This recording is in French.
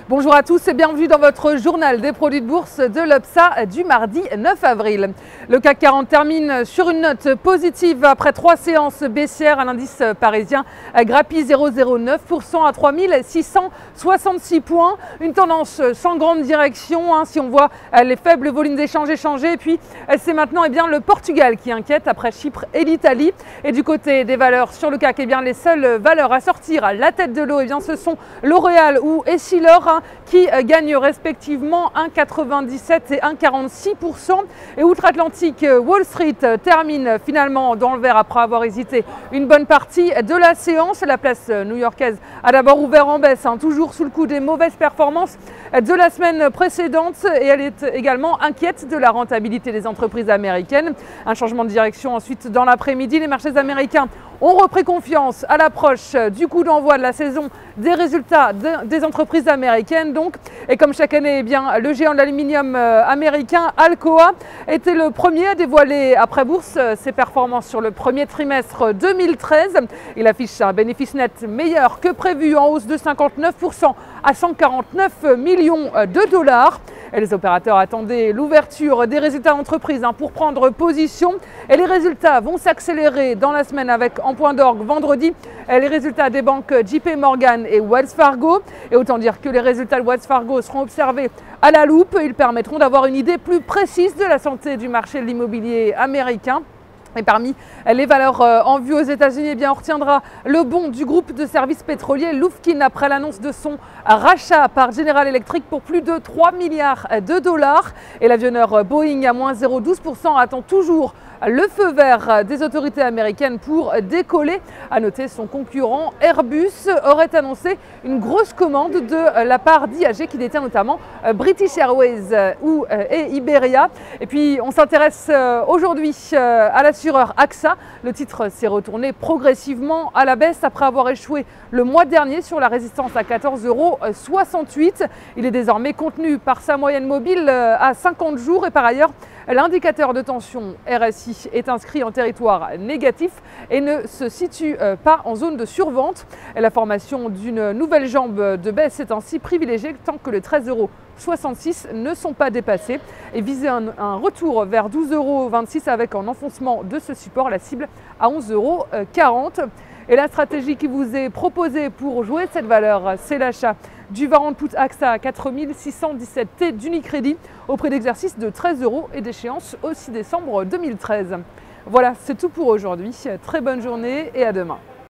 Bonjour à tous et bienvenue dans votre journal des produits de bourse de l'Obsa du mardi 9 avril. Le CAC 40 termine sur une note positive après 3 séances baissières. L'indice parisien grappille 0,09% à 3666 points. Une tendance sans grande direction si on voit les faibles volumes d'échanges échangés. Et puis c'est maintenant le Portugal qui inquiète après Chypre et l'Italie. Et du côté des valeurs sur le CAC, les seules valeurs à sortir à la tête de l'eau, ce sont L'Oréal ou Essilor qui gagnent respectivement 1,97 et 1,46%. Et outre-Atlantique, Wall Street termine finalement dans le vert après avoir hésité une bonne partie de la séance. La place new-yorkaise a d'abord ouvert en baisse, toujours sous le coup des mauvaises performances de la semaine précédente, et elle est également inquiète de la rentabilité des entreprises américaines. Un changement de direction ensuite dans l'après-midi. Les marchés américains ont repris confiance à l'approche du coup d'envoi de la saison des résultats des entreprises américaines. Et comme chaque année, le géant de l'aluminium américain Alcoa était le premier à dévoiler après bourse ses performances sur le premier trimestre 2013. Il affiche un bénéfice net meilleur que prévu, en hausse de 59% à 149 millions de dollars. Et les opérateurs attendaient l'ouverture des résultats d'entreprise pour prendre position. Et les résultats vont s'accélérer dans la semaine avec, en point d'orgue vendredi, les résultats des banques JP Morgan et Wells Fargo. Et autant dire que les résultats de Wells Fargo seront observés à la loupe. Ils permettront d'avoir une idée plus précise de la santé du marché de l'immobilier américain. Et parmi les valeurs en vue aux États-Unis, on retiendra le bond du groupe de services pétroliers Lufkin après l'annonce de son rachat par General Electric pour plus de 3 milliards de dollars. Et l'avionneur Boeing à moins 0,12% attend toujours le feu vert des autorités américaines pour décoller. À noter, son concurrent Airbus aurait annoncé une grosse commande de la part d'IAG qui détient notamment British Airways et Iberia. Et puis on s'intéresse aujourd'hui à l'assureur AXA. Le titre s'est retourné progressivement à la baisse après avoir échoué le mois dernier sur la résistance à 14,68 €. Il est désormais contenu par sa moyenne mobile à 50 jours et par ailleurs l'indicateur de tension RSI est inscrit en territoire négatif et ne se situe pas en zone de survente. La formation d'une nouvelle jambe de baisse est ainsi privilégiée tant que les 13,66 € ne sont pas dépassés, et viser un retour vers 12,26 € avec en enfoncement de ce support la cible à 11,40 €. Et la stratégie qui vous est proposée pour jouer cette valeur, c'est l'achat du warrant put AXA à 4617 T d'Unicredit au prix d'exercice de 13 € et d'échéance au 6 décembre 2013. Voilà, c'est tout pour aujourd'hui. Très bonne journée et à demain.